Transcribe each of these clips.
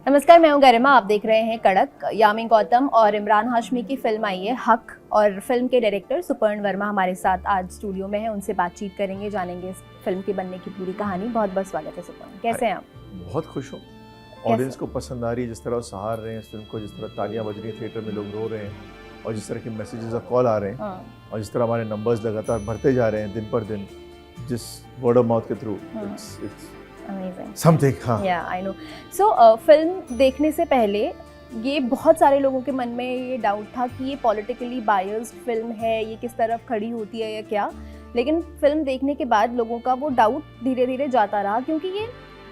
नमस्कार, मैं हूं गरिमा। आप देख रहे हैं कड़क। यामी गौतम और इमरान हाशमी की फिल्म आई है हक, और फिल्म के डायरेक्टर सुपर्ण वर्मा हमारे साथ आज स्टूडियो में हैं। उनसे बातचीत करेंगे, जानेंगे इस फिल्म के बनने की पूरी कहानी। बहुत बहुत स्वागत है सुपर्ण, कैसे हैं आप? बहुत खुश हूँ। ऑडियंस को पसंद आ रही है, जिस तरह वो सहार रहे हैं इस फिल्म को, जिस तरह तालियां बज रही हैं, थिएटर में लोग रो रहे हैं, और जिस तरह के मैसेजेस और कॉल आ रहे हैं, और जिस तरह हमारे नंबर्स लगातार बढ़ते जा रहे हैं दिन पर दिन, जिस वर्ड ऑफ माउथ के थ्रू, इट्स अमेजिंग समथिंग। हाँ, या आई नो। सो फिल्म देखने से पहले ये बहुत सारे लोगों के मन में ये डाउट था कि ये पॉलिटिकली बायस्ड फिल्म है, ये किस तरफ खड़ी होती है या क्या। लेकिन फिल्म देखने के बाद लोगों का वो डाउट धीरे धीरे जाता रहा, क्योंकि ये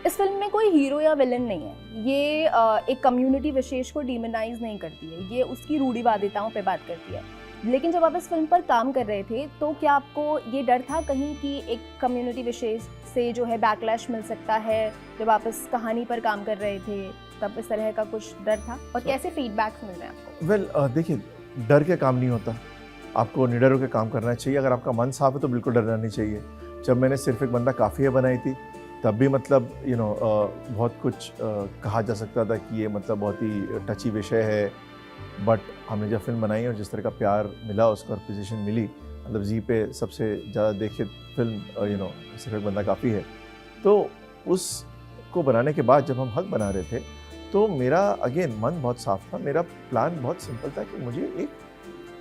इस फिल्म में कोई हीरो या विलन नहीं है। ये एक कम्युनिटी विशेष को डिमोनाइज नहीं करती है, ये उसकी रूढ़िवादिताओं पे बात करती है। लेकिन जब आप इस फिल्म पर काम कर रहे थे तो क्या आपको ये डर था कहीं कि एक कम्युनिटी विशेष से जो है बैकलैश मिल सकता है? जब आप इस कहानी पर काम कर रहे थे तब इस तरह का कुछ डर था, और कैसे फीडबैक्स मिल रहे हैं आपको? वेल देखिए, डर के काम नहीं होता, आपको निडर होकर काम करना चाहिए। अगर आपका मन साफ है तो बिल्कुल डरना नहीं चाहिए। जब मैंने सिर्फ एक बंदा काफ़ी है बनाई थी, तब भी मतलब बहुत कुछ कहा जा सकता था कि ये मतलब बहुत ही टची विषय है। बट हमने जब फिल्म बनाई और जिस तरह का प्यार मिला उसको, और पोजीशन मिली, मतलब जी पे सबसे ज़्यादा देखिए फिल्म सिर्फ एक बंदा काफ़ी है, तो उसको बनाने के बाद जब हम हक बना रहे थे तो मेरा अगेन मन बहुत साफ था। मेरा प्लान बहुत सिंपल था कि मुझे एक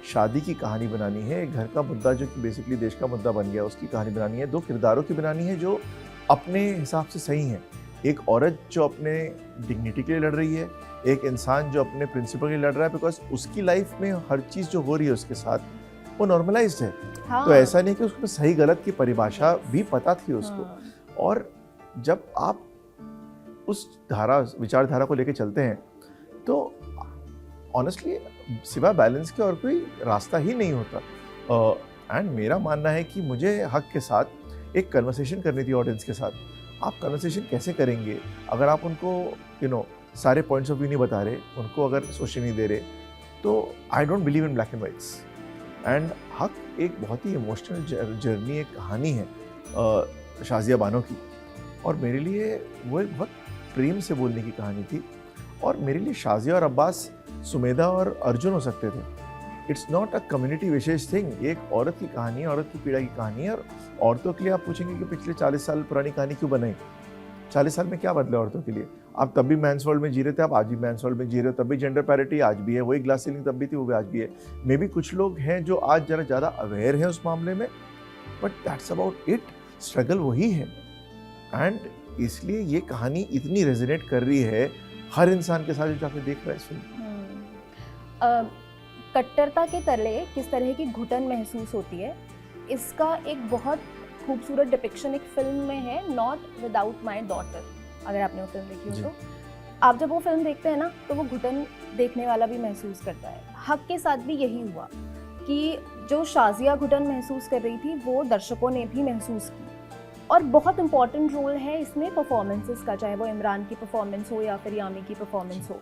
शादी की कहानी बनानी है, एक घर का मुद्दा जो कि बेसिकली देश का मुद्दा बन गया, उसकी कहानी बनानी है। दो किरदारों की बनानी है जो अपने हिसाब से सही हैं। एक औरत जो अपने डिग्निटी के लिए लड़ रही है, एक इंसान जो अपने प्रिंसिपल के लिए लड़ रहा है, बिकॉज उसकी लाइफ में हर चीज़ जो हो रही है उसके साथ वो नॉर्मलाइज्ड है। हाँ। तो ऐसा नहीं कि उसको सही गलत की परिभाषा भी पता थी उसको। और जब आप उस विचारधारा को लेके चलते हैं तो ऑनेस्टली सिवा बैलेंस के और कोई रास्ता ही नहीं होता। एंड मेरा मानना है कि मुझे हक के साथ एक कन्वर्सेशन करनी थी ऑडियंस के साथ। आप कन्वर्सेशन कैसे करेंगे अगर आप उनको सारे पॉइंट्स ऑफ व्यू नहीं बता रहे, उनको अगर सोचने नहीं दे रहे? तो I don't believe in black and whites. And हक एक बहुत ही इमोशनल जर्नी, एक कहानी है शाजिया बानो की, और मेरे लिए वो एक बहुत प्रेम से बोलने की कहानी थी। और मेरे लिए शाजिया और अब्बास सुमेधा और अर्जुन हो सकते थे। इट्स नॉट अ कम्युनिटी विशेष थिंग। एक औरत की कहानी है, औरत की पीड़ा की कहानी है। और औरतों के लिए आप पूछेंगे कि पिछले 40 साल पुरानी कहानी क्यों बनाई? 40 साल में क्या बदला औरतों के लिए? आप तब भी मैंस वर्ल्ड में जी रहे थे, आप आज भी मैंस वर्ल्ड में जी रहे हो। तब भी जेंडर पैरिटी आज भी है, वही ग्लास सीलिंग तब भी थी, वो भी आज भी है। मे बी कुछ लोग हैं जो आज जरा ज़्यादा अवेयर हैं उस मामले में, but that's about it. Struggle वही है। एंड इसलिए ये कहानी इतनी रेजोनेट कर रही है हर इंसान के साथ जो जाके देख रहा है इस फिल्म। कट्टरता के तले किस तरह की घुटन महसूस होती है, इसका एक बहुत खूबसूरत डिपिक्शन एक फिल्म में है, नॉट विदाउट माई डॉटर। अगर आपने वो फिल्म देखी हो तो आप जब वो फिल्म देखते हैं ना तो वो घुटन देखने वाला भी महसूस करता है। हक के साथ भी यही हुआ कि जो शाजिया घुटन महसूस कर रही थी वो दर्शकों ने भी महसूस की। और बहुत इंपॉर्टेंट रोल है इसमें परफॉर्मेंसेस का, चाहे वो इमरान की परफॉर्मेंस हो या फिर यामी की परफॉर्मेंस हो।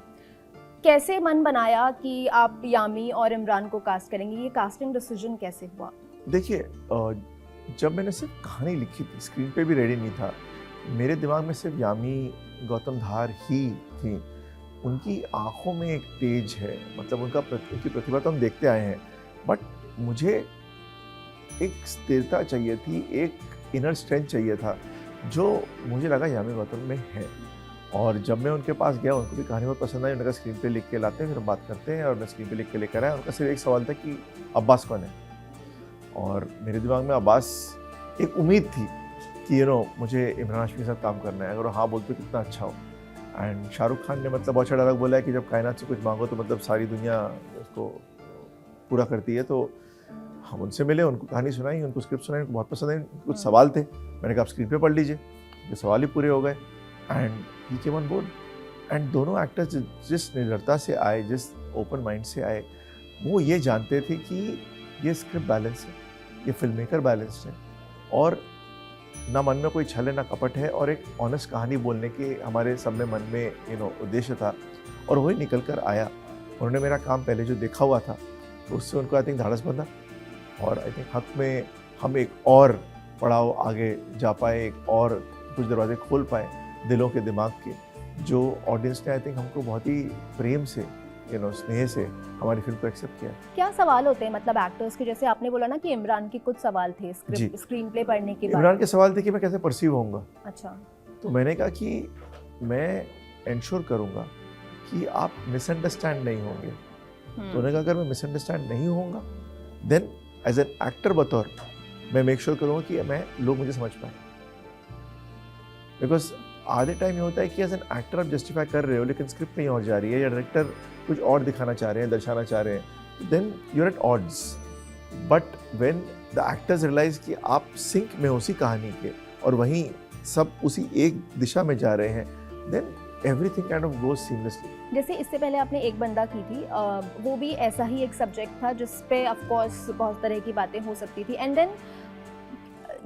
कैसे मन बनाया कि आप यामी और इमरान को कास्ट करेंगे? ये कास्टिंग डिसीजन कैसे हुआ? देखिए, जब मैंने सिर्फ कहानी लिखी थी, स्क्रीन पे भी रेडी नहीं था, मेरे दिमाग में सिर्फ यामी गौतम धार ही थी। उनकी आंखों में एक तेज है, मतलब उनकी प्रतिभा तो हम देखते आए हैं, बट मुझे एक स्थिरता चाहिए थी, एक इनर स्ट्रेंथ चाहिए था, जो मुझे लगा यामी गौतम में है। और जब मैं उनके पास गया, उनको भी कहानी बहुत पसंद आई। उन्होंने कहा स्क्रीन पे लिख के लाते हैं, फिर हम बात करते हैं। और मैं स्क्रीन पे लिख के लेकर आया। उनका सिर्फ एक सवाल था कि अब्बास कौन है? और मेरे दिमाग में अब्बास एक उम्मीद थी कि मुझे इमरान हाशमी के साथ काम करना है, अगर हाँ बोलते कितना अच्छा हो। एंड शाहरुख खान ने मतलब बहुत अच्छा डायलॉग बोला है कि जब कायनात से कुछ मांगो तो मतलब सारी दुनिया उसको पूरा करती है। तो हम उनसे मिले, उनको कहानी सुनाई, उनको स्क्रिप्ट सुनाई, उनको बहुत पसंद आई। कुछ सवाल थे, मैंने कहा आप स्क्रीन पे पढ़ लीजिए। ये सवाल ही पूरे हो गए and he came on board. And दोनों एक्टर्स जिस निडरता से आए, जिस ओपन माइंड से आए, वो ये जानते थे कि ये स्क्रिप्ट बैलेंस है, ये फिल्म मेकर बैलेंस्ड है, और ना मन में कोई छल है ना कपट है, और एक ऑनेस्ट कहानी बोलने के हमारे सब में मन में उद्देश्य था, और वही निकल कर आया। उन्होंने मेरा काम पहले जो देखा हुआ था तो उससे उनको आई थिंक धाड़स बंधा, और आई थिंक हक में हम एक और पड़ाव आगे जा पाए, एक और कुछ दरवाजे खोल पाए दिलों के, दिमाग के। जो ऑडियंस ने आई थिंक हमको बहुत ही प्रेम से स्नेह से हमारी फिल्म को एक्सेप्ट किया। क्या सवाल होते हैं मतलब एक्टर्स के, जैसे आपने बोला ना कि इमरान के कुछ सवाल थे स्क्रीन प्ले पढ़ने के बाद? इमरान के सवाल थे कि मैं कैसे परसीव होऊंगा। अच्छा। तो मैंने कहा कि मैं इंश्योर करूंगा कि आप मिसअंडरस्टैंड नहीं होंगे। तो उन्होंने कहा अगर मैं मिसअंडरस्टैंड नहीं होऊंगा देन एज एन एक्टर बतौर मैं मेक श्योर करूंगा कि लोग मुझे समझ पाए। बिकॉज आधे टाइम ये होता है कि एज एन एक्टर आप जस्टिफाई कर रहे हो लेकिन स्क्रिप्ट कहीं और जा रही है या डायरेक्टर कुछ और दिखाना चाह रहे हैं, दर्शाना चाह रहे हैं, then you are at odds. But when the actors realise कि आप सिंक में उसी कहानी के और वहीं सब उसी एक दिशा में जा रहे हैं, then everything kind of goes seamlessly. जैसे इससे पहले आपने एक बंदा की थी, वो भी ऐसा ही एक सब्जेक्ट था जिस पे ऑफ कोर्स बहुत तरह की बातें हो सकती थी। एंड देन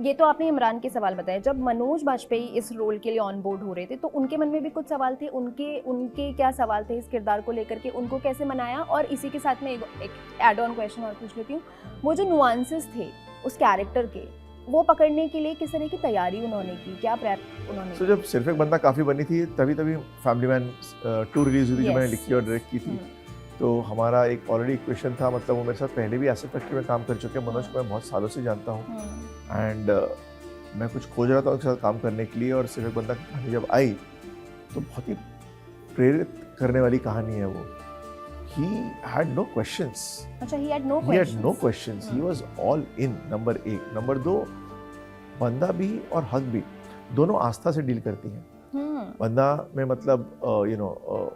ये तो आपने इमरान के सवाल बताए, जब मनोज बाजपेयी इस रोल के लिए ऑन बोर्ड हो रहे थे तो उनके मन में भी कुछ सवाल थे। उनके क्या सवाल थे इस किरदार को लेकर के, उनको कैसे मनाया? और इसी के साथ में एक एड ऑन क्वेश्चन और पूछ लेती हूँ, वो जो नुआंसेस थे उस कैरेक्टर के, वो पकड़ने के लिए किस तरह की तैयारी उन्होंने की, क्या प्रेप उन्होंने जब सिर्फ एक बंदा काफ़ी बनी थी तभी फैमिली मैन 2 रिलीज हुई थी, जो मैंने लिखी और डायरेक्ट की थी। तो हमारा एक ऑलरेडी इक्वेशन था, मतलब वो मेरे साथ पहले भी एसेट फैक्ट्री में काम कर चुके हैं। मनोज को मैं बहुत सालों से जानता हूँ एंड मैं कुछ खोज रहा था उनके साथ काम करने के लिए, और सिर्फ एक बंदा की कहानी जब आई तो बहुत ही प्रेरित करने वाली कहानी है वो। He had no questions. अच्छा, he had no questions. He was all in. Number 1, number 2, बंदा भी और हक भी दोनों आस्था से डील करती हैं। बंदा में मतलब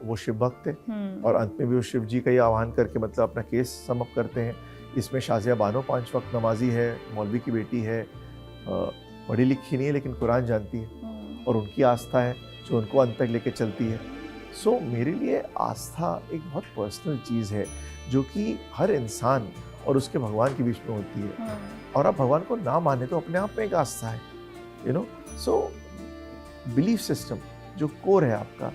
वो शिव भक्त थे और अंत में भी वो शिव जी का ही आह्वान करके मतलब अपना केस सम अप करते हैं। इसमें शाजिया बानो 5 वक्त नमाजी है, मौलवी की बेटी है, पढ़ी लिखी नहीं है लेकिन कुरान जानती है और उनकी आस्था है जो उनको अंत तक लेके चलती है। सो मेरे लिए आस्था एक बहुत पर्सनल चीज़ है जो कि हर इंसान और उसके भगवान के बीच में होती है। और आप भगवान को ना माने तो अपने आप में एक आस्था है, सो बिलीफ सिस्टम जो कोर है आपका,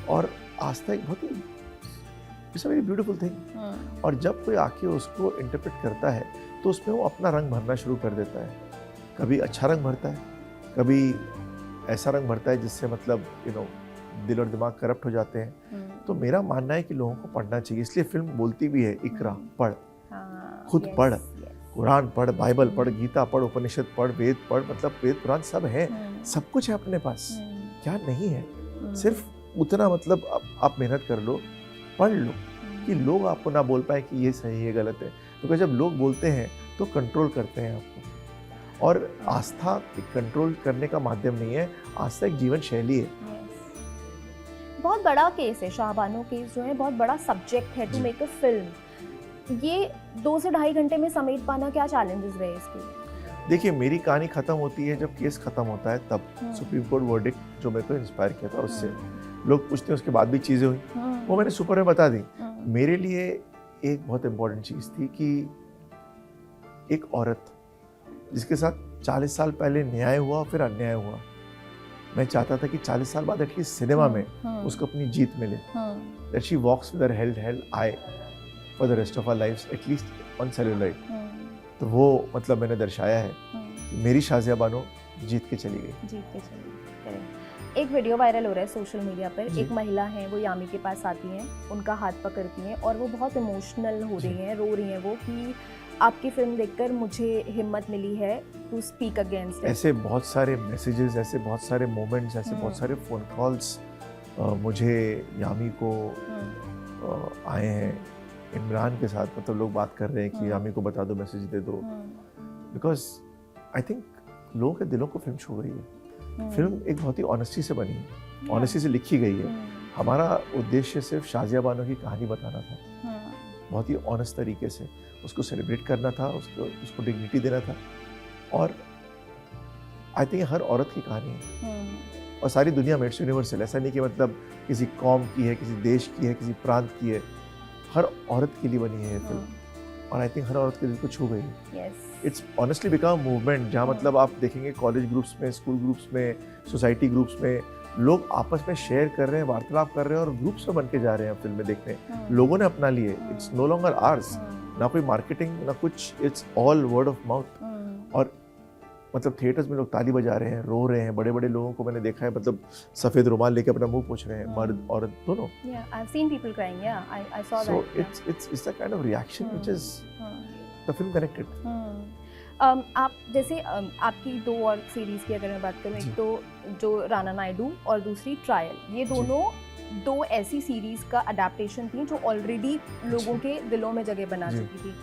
और आस्था एक बहुत ही it's a very beautiful thing. और जब कोई आके उसको इंटरप्रेट करता है तो उसमें वो अपना रंग भरना शुरू कर देता है। कभी अच्छा रंग भरता है, कभी ऐसा रंग भरता है जिससे मतलब दिल और दिमाग करप्ट हो जाते हैं। तो मेरा मानना है कि लोगों को पढ़ना चाहिए, इसलिए फिल्म बोलती भी है इकरा, पढ़, खुद पढ़, कुरान पढ़, बाइबल पढ़, गीता पढ़, उपनिषद पढ़, वेद पढ़, मतलब वेद पुराण सब है, सब कुछ है अपने पास, क्या नहीं है। सिर्फ उतना मतलब आप मेहनत कर लो, पढ़ लो कि लोग आपको ना बोल पाए कि ये सही है गलत है, क्योंकि जब लोग बोलते हैं तो कंट्रोल करते हैं आपको। और आस्था एक कंट्रोल करने का माध्यम नहीं है, आस्था एक जीवन शैली है। बहुत बड़ा केस है शाहबानो केस, जो है बहुत बड़ा सब्जेक्ट है टू मेक अ फिल्म। ये 2 से ढाई घंटे में समेट पाना, क्या चैलेंजेस रहे इसके? देखिए, मेरी कहानी खत्म होती है जब केस खत्म होता है, तब सुप्रीम कोर्ट वर्डिक्ट जो मेरे को इंस्पायर किया था उससे। लोग पूछते हैं उसके बाद भी चीज़ें हुई, वो मैंने सुपर में बता दी। मेरे लिए एक बहुत इम्पोर्टेंट चीज़ थी कि एक औरत जिसके साथ 40 साल पहले न्याय हुआ फिर अन्याय हुआ, मैं चाहता था कि 40 साल बाद एटलीस्ट सिनेमा में उसको अपनी जीत मिले, that she walks with her held high for the rest of our lives, at least on celluloid. तो वो मतलब मैंने दर्शाया है कि मेरी शाजिया बानो जीत के चली गई। एक वीडियो वायरल हो रहा है सोशल मीडिया पर, एक महिला है, वो यामी के पास आती हैं, उनका हाथ पकड़ती हैं और वो बहुत इमोशनल हो रही हैं, रो रही हैं वो कि आपकी फिल्म देखकर मुझे हिम्मत मिली है टू स्पीक अगेंस्ट। ऐसे बहुत सारे मैसेजेस, ऐसे बहुत सारे मोमेंट्स, ऐसे बहुत सारे फ़ोन कॉल्स मुझे यामी को आए हैं। इमरान के साथ मतलब लोग बात कर रहे हैं कि यामी को बता दो, मैसेज दे दो, बिकॉज आई थिंक लोगों के दिलों को फिल्म छू गई है। फिल्म एक बहुत ही ऑनेस्टी से बनी है, ऑनेस्टी से लिखी गई है। हमारा उद्देश्य सिर्फ शाजिया बानो की कहानी बताना था, बहुत ही ऑनेस्ट तरीके से उसको सेलिब्रेट करना था, उसको डिग्निटी देना था। और आई थिंक हर औरत की कहानी है और सारी दुनिया में इट्स यूनिवर्सल। ऐसा नहीं कि मतलब किसी कौम की है, किसी देश की है, किसी प्रांत की है, हर औरत के लिए बनी है ये फिल्म। और आई थिंक हर औरत के दिल को छू गई है। इट्स ऑनेस्टली बिकम मूवमेंट, जहाँ मतलब आप देखेंगे कॉलेज ग्रुप्स में, स्कूल ग्रुप्स में, सोसाइटी ग्रुप्स में लोग आपस में शेयर कर रहे हैं, वार्तालाप कर रहे हैं और ग्रुप्स में बन के जा रहे हैं फिल्में देखने। लोगों ने अपना लिए, इट्स नो लॉन्गर आर्स, ना कोई मार्केटिंग ना कुछ, it's all word of mouth. और मतलब थिएटर्स में लोग ताली बजा रहे हैं, रो रहे हैं, बड़े बड़े लोगों को मैंने देखा है, मतलब सफ़ेद रुमाल लेके अपना मुंह पोंछ रहे हैं, मर्द औरत दोनों. Yeah, I've seen people crying. Yeah, I saw So that. it's the kind of reaction which is the film connected. आप जैसे आपकी दो और सीरीज की अगर मैं बात करूँ, एक तो जो राना नायडू और दूसरी ट्रायल, ये दोनों दो ऐसी सीरीज का अडेप्टेशन थी जो ऑलरेडी लोगों के दिलों में जगह बना चुकी थी.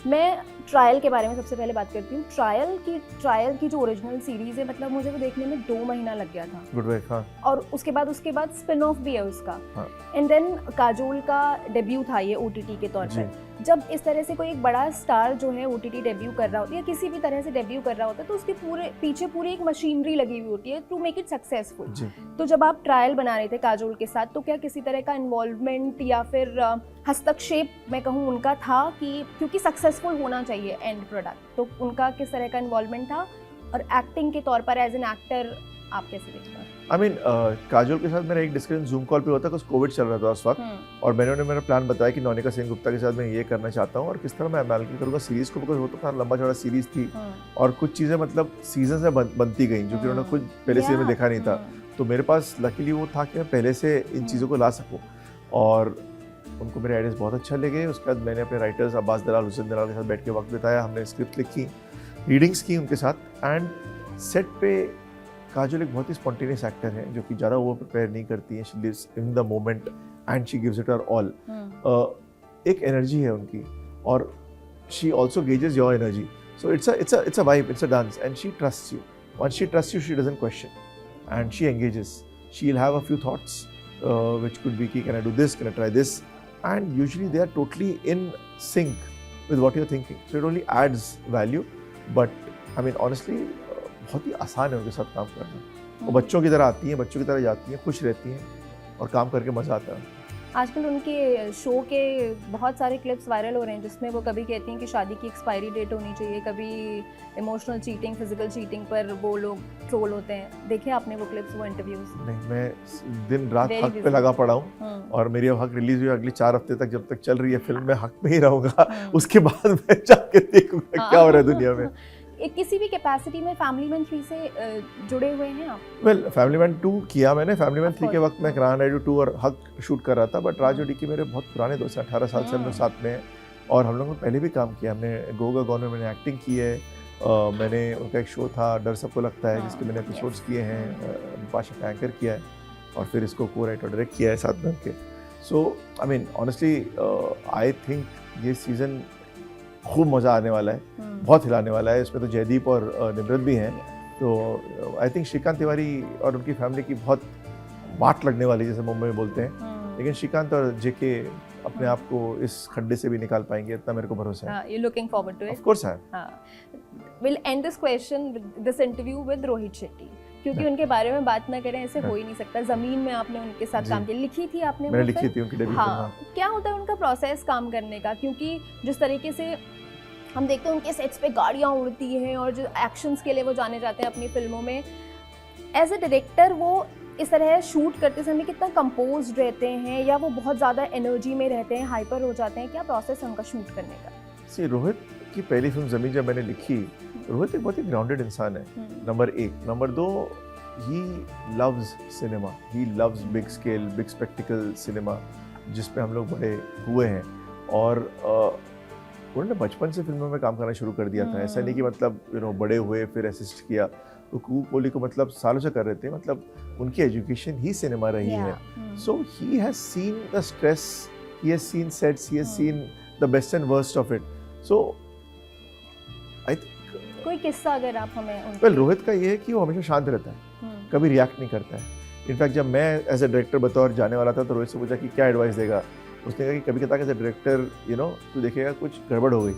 मैं ट्रायल के बारे में सबसे पहले बात करती हूँ. ट्रायल की जो ओरिजिनल सीरीज है, मतलब मुझे वो देखने में 2 महीना लग गया था. Good work. हाँ. और उसके बाद स्पिन ऑफ भी है उसका. हाँ. एंड देन काजोल का डेब्यू था ये OTT के तौर पर. जब इस तरह से कोई एक बड़ा स्टार जो है OTT डेब्यू कर रहा होता है या किसी भी तरह से डेब्यू कर रहा होता है, तो उसके पीछे पूरी एक मशीनरी लगी हुई होती है टू मेक इट सक्सेसफुल. तो जब आप ट्रायल बना रहे थे काजोल के साथ, तो क्या किसी तरह का इन्वॉल्वमेंट या फिर हस्तक्षेप मैं कहूँ उनका था कि क्योंकि सक्सेसफुल होना चाहिए एंड प्रोडक्ट, तो उनका किस तरह का इन्वॉल्वमेंट था? और एक्टिंग के तौर पर एज एन एक्टर आप कैसे देखते हैं? आई मीन काजोल के साथ मेरा एक डिस्कशन जूम कॉल पे होता है, कोविड चल रहा था उस वक्त, और मैंने उन्हें मेरा प्लान बताया कि नौनिका सेन गुप्ता के साथ मैं ये करना चाहता हूँ और किस तरह मैं अमेरिकन करूँगा सीरीज़ को, बिकॉज होता था लंबा चौड़ा सीरीज़ थी और कुछ चीज़ें मतलब सीजन से बनती गई जो कि उन्होंने खुद पहले सीजन में देखा नहीं था. तो मेरे पास लकीली वो था कि मैं पहले से इन चीज़ों को ला सकूँ, और उनको मेरे आइडियाज़ बहुत अच्छा लगे. उसके बाद मैंने अपने राइटर्स अब्बास दलाल, हुसैन दलाल के साथ बैठ के वक्त बिताया. हमने स्क्रिप्ट लिखी, रीडिंग्स की उनके साथ, एंड सेट पे काजोल एक बहुत ही स्पॉन्टेनियस एक्टर है जो कि ज़्यादा ओवर प्रिपेयर नहीं करती है. She lives in the moment and she gives it her all. एक एनर्जी है उनकी, और she also gauges your energy. So it's a vibe, it's a dance, and she trusts you. Once she trusts you, she doesn't question, and she engages. She'll have a few thoughts, which could be, can I do this, can I try this, and usually they are totally in sync with what you're thinking. So it only adds value. But I mean, honestly, बहुत ही आसान है उनके साथ काम करना. वो बच्चों की तरह आती हैं, बच्चों की तरह जाती हैं, खुश रहती हैं, और काम करके मज़ा आता है. आजकल उनके शो के बहुत सारे क्लिप्स वायरल हो रहे हैं जिसमें वो कभी कहती हैं कि शादी की एक्सपायरी डेट होनी चाहिए, कभी इमोशनल चीटिंग, फिजिकल चीटिंग पर वो लोग ट्रोल होते हैं. देखे आपने वो क्लिप्स, वो इंटरव्यूज? नहीं, मैं दिन रात हक पे लगा पड़ा हूँ, और मेरी अब हक रिलीज हुई अगले 4 हफ्ते तक, जब तक चल रही है फिल्म मैं हक में ही रहूँगा. उसके बाद मैं जाके देखूँगा क्या हो रहा है दुनिया में. किसी भी कैपेसिटी में फैमिली मैन 3 से जुड़े हुए हैं आप? वेल, फैमिली मैन 2 किया मैंने. फैमिली मैन 3 के वक्त मैं राना नायडू 2 और हक शूट कर रहा था, बट राज और डिकी मेरे बहुत पुराने दोस्त हैं, 18 साल से हम लोग साथ में हैं, और हम लोगों ने पहले भी काम किया. हमने गोगा गॉन में मैंने एक्टिंग की है. मैंने उनका एक शो था डर सबको लगता है, जिसके मैंने एपिसोड्स किए हैं. पाशा का एंकर किया है, और फिर इसको को राइट और डायरेक्ट किया है साथ में उनके. So I mean honestly I think ये सीज़न खूब मज़ा आने वाला है, बहुत हिलाने वाला है. इसमें तो जयदीप और निमृत भी हैं, तो आई थिंक श्रीकांत तिवारी और उनकी फैमिली की बहुत वाट लगने वाली, जैसे मुंबई में बोलते हैं. लेकिन श्रीकांत और जेके अपने आप को इस खड्डे से भी निकाल पाएंगे, इतना मेरे को भरोसा है. यू लुकिंग फॉरवर्ड टू इट? ऑफ कोर्स है. Will end this question, this interview with Rohit Shetty, क्योंकि उनके बारे में बात ना करें ऐसे हो ही नहीं सकता. ज़मीन में आपने उनके साथ काम किया, लिखी थी आपने? मैंने लिखी थी उनकी डेब्यू. हाँ, क्या होता है उनका प्रोसेस काम करने का? क्योंकि जिस तरीके से हम देखते हैं उनके सेट्स पे गाड़ियाँ उड़ती हैं, और जो एक्शंस के लिए वो जाने जाते हैं अपनी फिल्मों में, एज ए डायरेक्टर वो इस तरह शूट करते समय कितना कंपोज्ड रहते हैं, या वो बहुत ज़्यादा एनर्जी में रहते हैं, हाइपर हो जाते हैं? क्या प्रोसेस है उनका शूट करने का? सी, रोहित की पहली फिल्म ज़मीन जब मैंने लिखी, रोहित एक बहुत ही ग्राउंडेड इंसान है, number 1. Number 2, he loves cinema, he loves big scale, big spectacled cinema, जिसपे हम लोग बड़े हुए हैं. और उन्होंने बचपन से फिल्मों में काम करना शुरू कर दिया था. ऐसा नहीं कि मतलब बड़े हुए फिर असिस्ट किया. तो कू कोहली को मतलब सालों से कर रहे थे, मतलब उनकी एजुकेशन ही सिनेमा रही है. So he has seen the stress, he has seen sets, he has seen the best and worst of it. So I think कोई किस्सा अगर आप हमें? वेल, रोहित का ये है कि वो हमेशा शांत रहता है, कभी रिएक्ट नहीं करता है. इनफैक्ट जब मैं एज ए डायरेक्टर बतौर जाने वाला था, तो रोहित से पूछा कि क्या एडवाइस देगा. उसने कहा कि कभी कहता है कि डायरेक्टर तू देखेगा कुछ गड़बड़ हो गई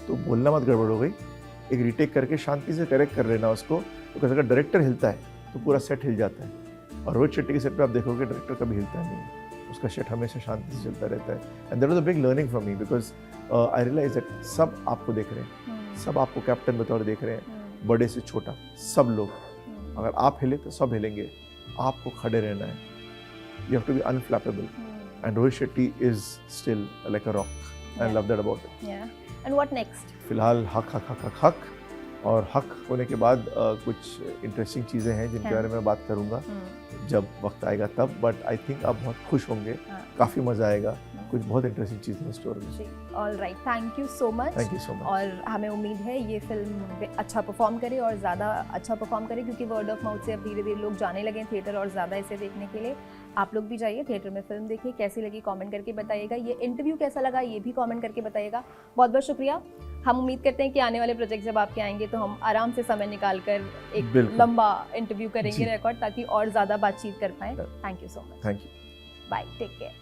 तो बोलना मत गड़बड़ हो गई, एक रीटेक करके शांति से करेक्ट कर लेना उसको. तो कहता अगर डायरेक्टर हिलता है तो पूरा सेट हिल जाता है, और रोहित शेट्टी के सेट पे आप देखोगे डायरेक्टर कभी हिलता नहीं, उसका सेट हमेशा शांति से चलता रहता है. And that was a big learning for me, because I realise that सब आपको देख रहे हैं, सब आपको कैप्टन बतौर देख रहे हैं, बड़े से छोटा सब लोग. अगर आप हिले तो सब हिलेंगे, आपको खड़े रहना है. You have to be unflappable. And Rohit Shetty is still like a rock. I love that about him. Yeah. And what next? फिलहाल हक. और हक होने के बाद कुछ इंटरेस्टिंग चीज़ें हैं जिनके हाँ। बारे में बात करूँगा जब वक्त आएगा तब, बट आई थिंक आप बहुत खुश होंगे, हाँ। काफ़ी मज़ा आएगा, कुछ बहुत इंटरेस्टिंग चीज़ें हैं स्टोर में। जी, all right, thank you so much. Thank you so much. और हमें उम्मीद है ये फिल्म अच्छा परफॉर्म करे और ज़्यादा अच्छा परफॉर्म करे, क्योंकि वर्ड ऑफ माउथ से अब धीरे धीरे लोग जाने लगे हैं थिएटर और ज़्यादा इसे देखने के लिए। आप लोग भी जाइए थिएटर में फिल्म देखिए, कैसी लगी कमेंट करके बताइएगा, ये इंटरव्यू कैसा लगा ये भी कमेंट करके बताइएगा। बहुत बहुत शुक्रिया। हम उम्मीद करते हैं कि आने वाले प्रोजेक्ट जब आपके आएंगे तो हम आराम से समय निकाल कर एक बिल्कुल। लंबा इंटरव्यू करेंगे जी। रिकॉर्ड, ताकि और ज़्यादा बातचीत कर पाएँ। Thank you so much. Thank you. Bye, take care.